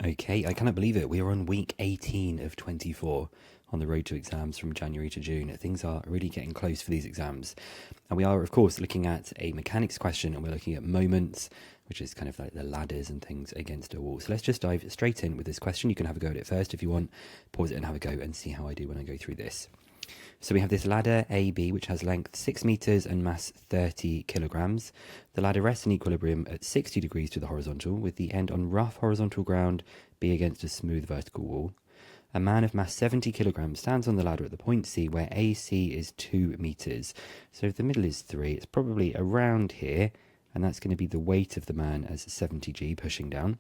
Okay, I cannot believe it. We are on week 18 of 24 on the road to exams from January to June. Things are really getting close for these exams. And we are, of course, looking at a mechanics question, and we're looking at moments, which is kind of like the ladders and things against a wall. So let's just dive straight in with this question. You can have a go at it first if you want. Pause it and have a go and see how I do when I go through this. So we have this ladder AB, which has length 6 meters and mass 30 kilograms. The ladder rests in equilibrium at 60 degrees to the horizontal, with the end on rough horizontal ground, B against a smooth vertical wall. A man of mass 70 kilograms stands on the ladder at the point C, where AC is 2 meters. So if the middle is 3, it's probably around here, and that's going to be the weight of the man as 70g pushing down.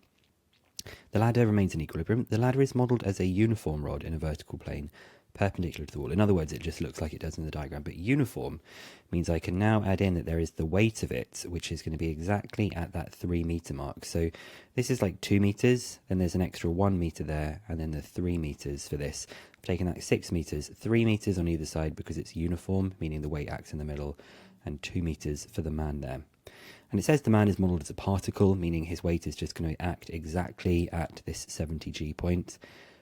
The ladder remains in equilibrium. The ladder is modelled as a uniform rod in a vertical plane, perpendicular to the wall. In other words, it just looks like it does in the diagram, but uniform means I can now add in that there is the weight of it, which is going to be exactly at that 3 meter mark. So this is like 2 meters, then there's an extra 1 meter there, and then the 3 meters for this. I've taken that 6 meters, 3 meters on either side because it's uniform, meaning the weight acts in the middle, and 2 meters for the man there. And it says the man is modelled as a particle, meaning his weight is just going to act exactly at this 70g point.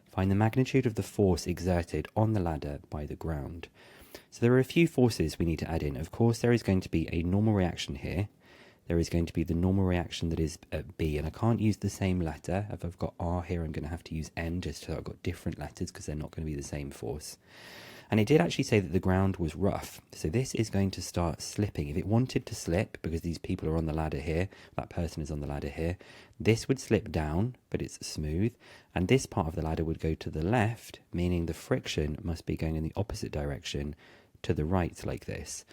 Find the magnitude of the force exerted on the ladder by the ground. So there are a few forces we need to add in. Of course, there is going to be a normal reaction here. There is going to be the normal reaction that is at B, and I can't use the same letter. If I've got R here, I'm going to have to use N, just so I've got different letters because they're not going to be the same force. And it did actually say that the ground was rough. So this is going to start slipping. If it wanted to slip, because these people are on the ladder here, that person is on the ladder here, this would slip down, but it's smooth. And this part of the ladder would go to the left, meaning the friction must be going in the opposite direction to the right like this.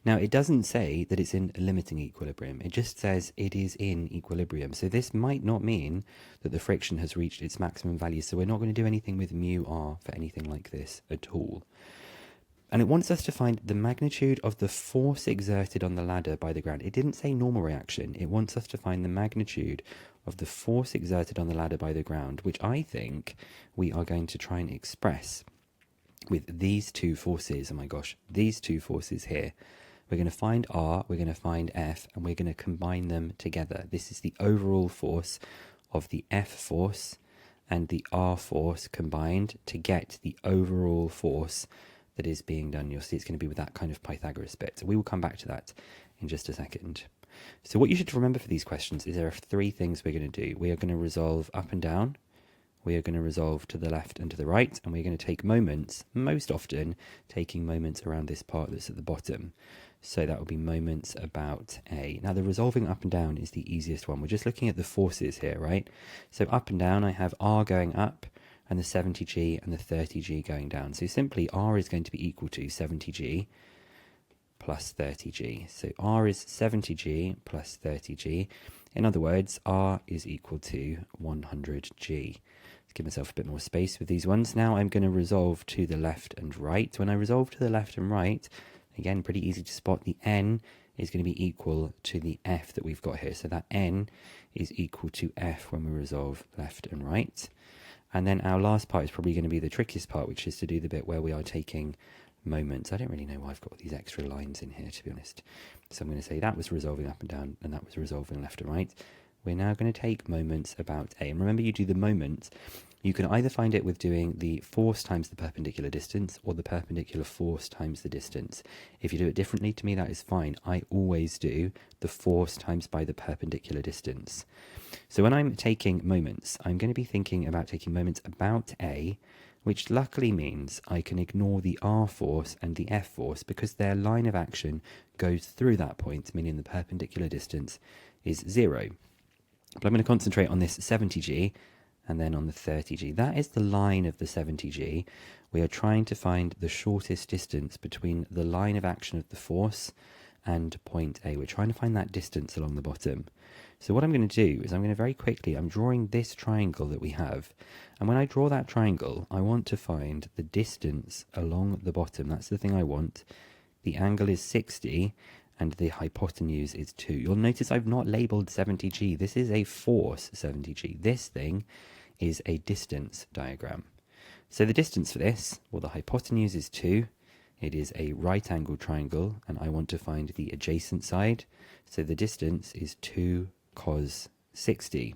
Now, it doesn't say that it's in limiting equilibrium. It just says it is in equilibrium. So this might not mean that the friction has reached its maximum value. So we're not going to do anything with mu r for anything like this at all. And it wants us to find the magnitude of the force exerted on the ladder by the ground. It didn't say normal reaction. It wants us to find the magnitude of the force exerted on the ladder by the ground, which I think we are going to try and express with these two forces. Oh my gosh, these two forces here. We're going to find R, we're going to find F, and we're going to combine them together. This is the overall force of the F force and the R force combined to get the overall force that is being done. You'll see it's going to be with that kind of Pythagoras bit. So we will come back to that in just a second. So what you should remember for these questions is there are 3 things we're going to do. We are going to resolve up and down. We are going to resolve to the left and to the right, and we're going to take moments, most often taking moments around this part that's at the bottom. So that will be moments about A. Now the resolving up and down is the easiest one. We're just looking at the forces here, right? So up and down, I have R going up and the 70g and the 30g going down. So simply R is going to be equal to 70g plus 30g. So R is 70g plus 30g. In other words, R is equal to 100g. Give myself a bit more space with these ones. Now I'm going to resolve to the left and right. When I resolve to the left and right, again, pretty easy to spot, the N is going to be equal to the F that we've got here. So that N is equal to F when we resolve left and right. And then our last part is probably going to be the trickiest part, which is to do the bit where we are taking moments. I don't really know why I've got these extra lines in here, to be honest. So I'm going to say that was resolving up and down, and that was resolving left and right. We're now going to take moments about A. And remember, you do the moment. You can either find it with doing the force times the perpendicular distance or the perpendicular force times the distance. If you do it differently, to me, that is fine. I always do the force times by the perpendicular distance. So when I'm taking moments, I'm going to be thinking about taking moments about A, which luckily means I can ignore the R force and the F force because their line of action goes through that point, meaning the perpendicular distance is 0. But I'm going to concentrate on this 70g and then on the 30g. That is the line of the 70g. We are trying to find the shortest distance between the line of action of the force and point A. We're trying to find that distance along the bottom. So what I'm going to do is I'm going to very quickly, I'm drawing this triangle that we have. And when I draw that triangle, I want to find the distance along the bottom. That's the thing I want. The angle is 60 and the hypotenuse is 2. You'll notice I've not labelled 70g. This is a force 70g. This thing is a distance diagram. So the distance for this, well, the hypotenuse is 2. It is a right angled triangle, and I want to find the adjacent side. So the distance is 2 cos 60.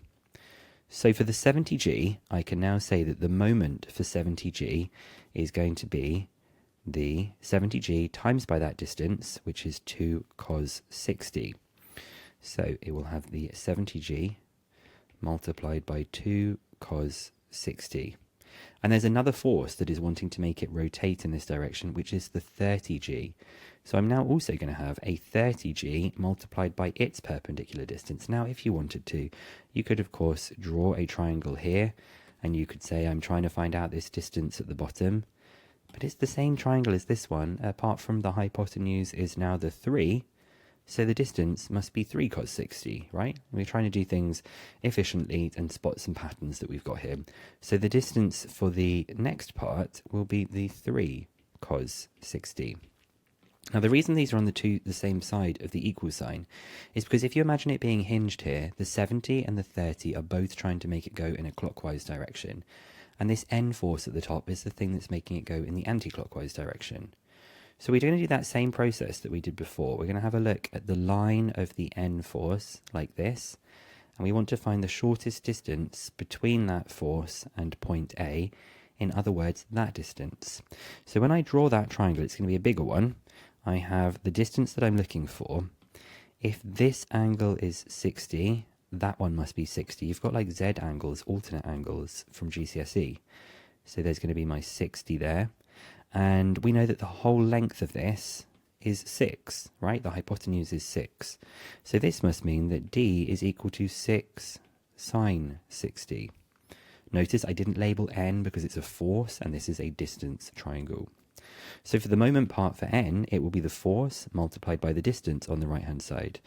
So for the 70g, I can now say that the moment for 70g is going to be the 70g times by that distance, which is 2 cos 60. So it will have the 70g multiplied by 2 cos 60. And there's another force that is wanting to make it rotate in this direction, which is the 30g. So I'm now also going to have a 30g multiplied by its perpendicular distance. Now, if you wanted to, you could, of course, draw a triangle here, and you could say I'm trying to find out this distance at the bottom. But it's the same triangle as this one, apart from the hypotenuse is now the 3, so the distance must be 3 cos 60, right? We're trying to do things efficiently and spot some patterns that we've got here. So the distance for the next part will be the 3 cos 60. Now, the reason these are on the same side of the equal sign is because if you imagine it being hinged here, the 70 and the 30 are both trying to make it go in a clockwise direction. And this N force at the top is the thing that's making it go in the anti-clockwise direction. So we're going to do that same process that we did before. We're going to have a look at the line of the N force like this. And we want to find the shortest distance between that force and point A. In other words, that distance. So when I draw that triangle, it's going to be a bigger one. I have the distance that I'm looking for. If this angle is 60, that one must be 60. You've got like Z angles, alternate angles from GCSE. So there's going to be my 60 there. And we know that the whole length of this is 6, right? The hypotenuse is 6. So this must mean that D is equal to 6 sine 60. Notice I didn't label N because it's a force and this is a distance triangle. So for the moment part for N, it will be the force multiplied by the distance on the right-hand side.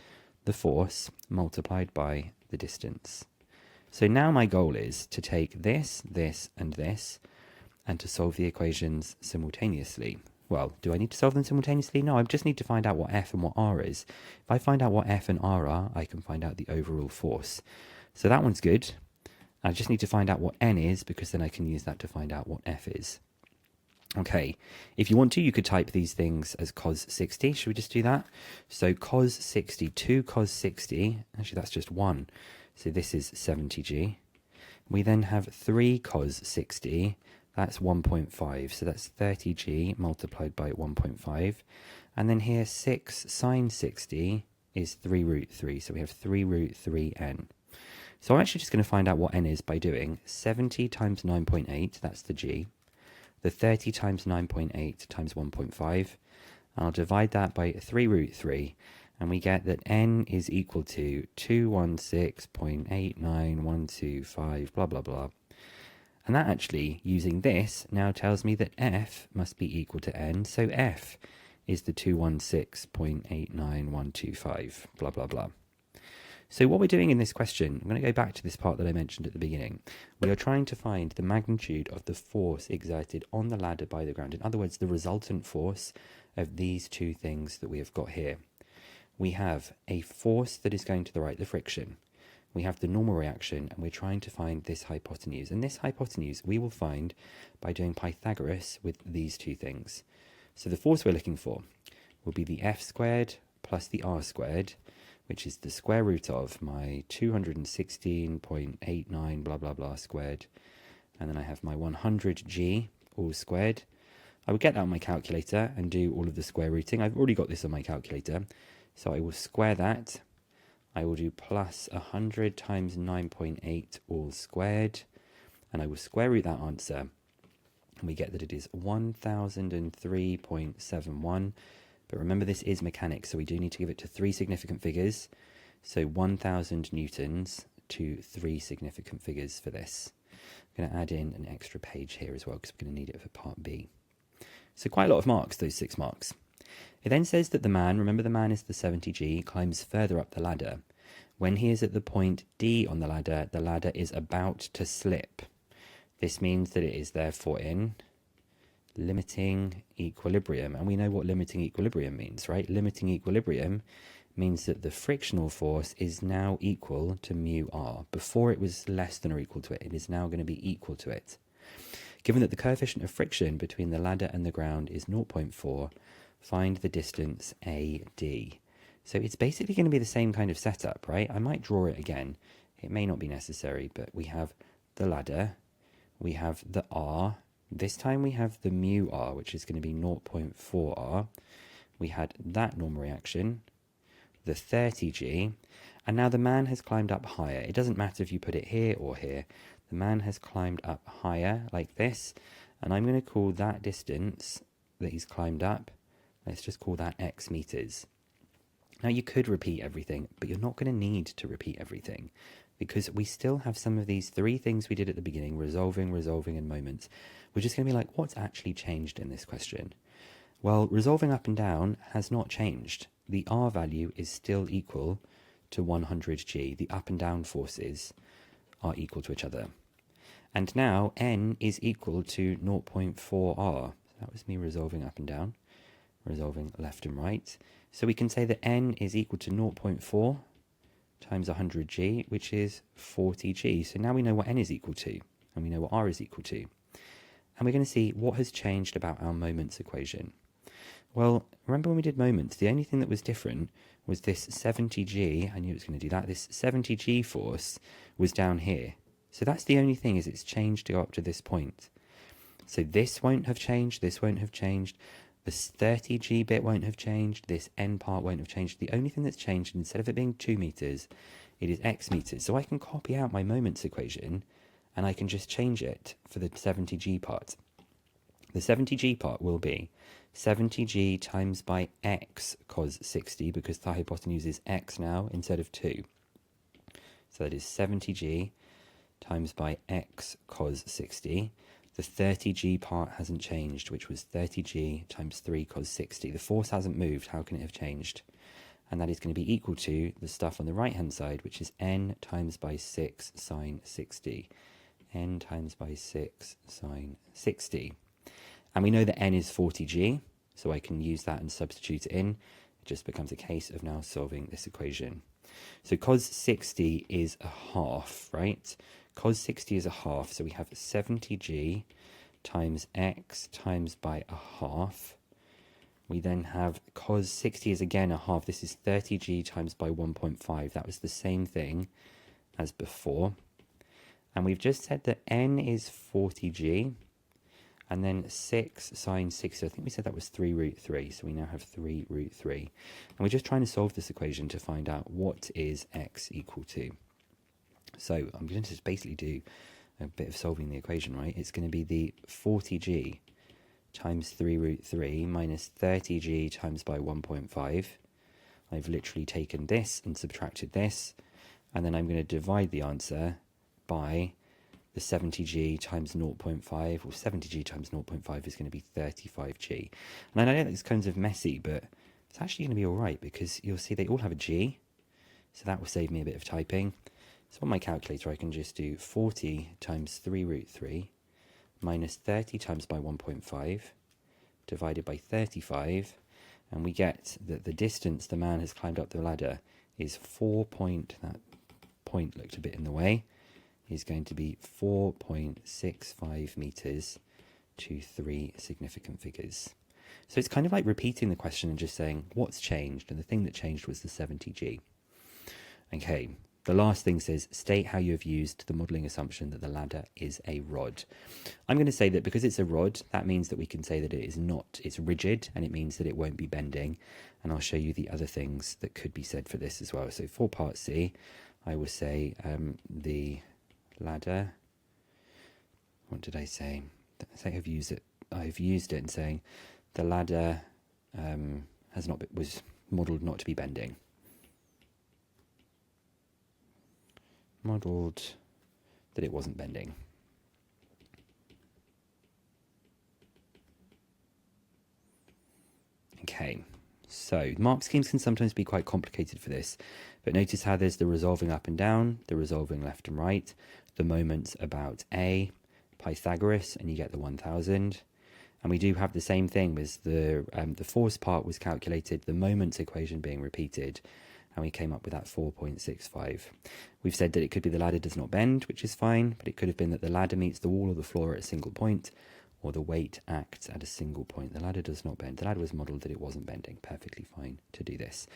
The force multiplied by the distance. So now my goal is to take this, this, and this, and to solve the equations simultaneously. Well, do I need to solve them simultaneously? No, I just need to find out what F and what R is. If I find out what F and R are, I can find out the overall force. So that one's good. I just need to find out what N is, because then I can use that to find out what F is. Okay, if you want to, you could type these things as cos 60. Should we just do that? So cos 60, 2 cos 60, actually that's just 1. So this is 70g. We then have 3 cos 60. That's 1.5, so that's 30g multiplied by 1.5. And then here 6 sine 60 is 3 root 3, so we have 3 root 3n. So I'm actually just going to find out what n is by doing 70 times 9.8, that's the g, the 30 times 9.8 times 1.5. I'll divide that by 3 root 3, and we get that n is equal to 216.89125, blah, blah, blah. And that actually, using this, now tells me that f must be equal to n, so f is the 216.89125, blah, blah, blah. So what we're doing in this question, I'm going to go back to this part that I mentioned at the beginning. We are trying to find the magnitude of the force exerted on the ladder by the ground. In other words, the resultant force of these two things that we have got here. We have a force that is going to the right, the friction. We have the normal reaction, and we're trying to find this hypotenuse. And this hypotenuse we will find by doing Pythagoras with these two things. So the force we're looking for will be the f squared plus the r squared, which is the square root of my 216.89 blah blah blah squared. And then I have my 100g all squared. I would get that on my calculator and do all of the square rooting. I've already got this on my calculator. So I will square that. I will do plus 100 times 9.8 all squared, and I will square root that answer, and we get that it is 1003.71. But remember, this is mechanics, so we do need to give it to 3 significant figures. So 1000 newtons to 3 significant figures for this. I'm going to add in an extra page here as well, because we're going to need it for part B. So quite a lot of marks, those 6 marks. It then says that the man, remember the man is the 70g, climbs further up the ladder. When he is at the point D on the ladder is about to slip. This means that it is therefore in limiting equilibrium. And we know what limiting equilibrium means, right? Limiting equilibrium means that the frictional force is now equal to mu r. Before it was less than or equal to it, it is now going to be equal to it. Given that the coefficient of friction between the ladder and the ground is 0.4, find the distance AD. So it's basically going to be the same kind of setup, right? I might draw it again. It may not be necessary, but we have the ladder, we have the r. This time we have the mu r, which is going to be 0.4 r. We had that normal reaction, the 30g, and now the man has climbed up higher. It doesn't matter if you put it here or here. The man has climbed up higher like this, and I'm going to call that distance that he's climbed up, let's just call that x meters. Now you could repeat everything, but you're not going to need to repeat everything because we still have some of these three things we did at the beginning, resolving, and moments. We're just going to be like, what's actually changed in this question? Well, resolving up and down has not changed. The r value is still equal to 100g. The up and down forces are equal to each other. And now n is equal to 0.4r. That was me resolving up and down, resolving left and right. So we can say that n is equal to 0.4 times 100g, which is 40g. So now we know what n is equal to, and we know what r is equal to. And we're going to see what has changed about our moments equation. Well, remember when we did moments, the only thing that was different was this 70g, I knew it was going to do that, this 70g force was down here. So that's the only thing, is it's changed to go up to this point. So this won't have changed, this won't have changed, this 30g bit won't have changed, this n part won't have changed. The only thing that's changed, instead of it being 2 meters, it is x meters. So I can copy out my moments equation, and I can just change it for the 70g part. The 70g part will be 70g times by x cos 60, because the hypotenuse is x now instead of 2. So that is 70g times by x cos 60. The 30g part hasn't changed, which was 30g times 3 cos 60. The force hasn't moved. How can it have changed? And that is going to be equal to the stuff on the right-hand side, which is n times by 6 sine 60. N times by 6 sine 60. And we know that n is 40g, so I can use that and substitute it in. It just becomes a case of now solving this equation. So cos 60 is a half, right? Cos 60 is a half, so we have 70g times x times by a half. We then have cos 60 is again a half. This is 30g times by 1.5. That was the same thing as before. And we've just said that n is 40g, and then 6 sine 60. I think we said that was 3 root 3, so we now have 3 root 3. And we're just trying to solve this equation to find out what is x equal to. So I'm going to just basically do a bit of solving the equation, right? It's going to be the 40g times 3 root 3 minus 30g times by 1.5. I've literally taken this and subtracted this, and then I'm going to divide the answer by the 70g times 0.5, or 70g times 0.5 is going to be 35g. And I know this kind of messy, but it's actually going to be all right, because you'll see they all have a g, so that will save me a bit of typing. So on my calculator, I can just do 40 times 3 root 3 minus 30 times by 1.5 divided by 35, and we get that the distance the man has climbed up the ladder is 4 point, that point looked a bit in the way, is going to be 4.65 meters to 3 significant figures. So it's kind of like repeating the question and just saying what's changed, and the thing that changed was the 70g. Okay, the last thing says state how you have used the modelling assumption that the ladder is a rod. I'm going to say that because it's a rod, that means that we can say that it is not, it's rigid, and it means that it won't be bending. And I'll show you the other things that could be said for this as well. So for part C, I will say the ladder, what did I say? I think I've used it in saying the ladder was modelled not to be bending. Modelled that it wasn't bending. Okay, so mark schemes can sometimes be quite complicated for this, but notice how there's the resolving up and down, the resolving left and right, the moments about A, Pythagoras, and you get the 1000. And we do have the same thing with the force part was calculated, the moments equation being repeated, and we came up with that 4.65. We've said that it could be the ladder does not bend, which is fine, but it could have been that the ladder meets the wall or the floor at a single point, or the weight acts at a single point. The ladder does not bend. The ladder was modelled that it wasn't bending. Perfectly fine to do this.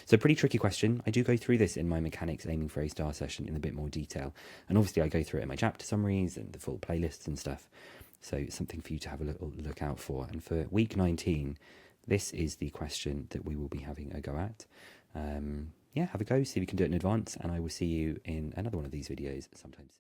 So pretty tricky question. I do go through this in my mechanics aiming for A star session in a bit more detail. And obviously I go through it in my chapter summaries and the full playlists and stuff. So something for you to have a little look out for. And for week 19, this is the question that we will be having a go at. Yeah, have a go, see if you can do it in advance. And I will see you in another one of these videos sometime soon.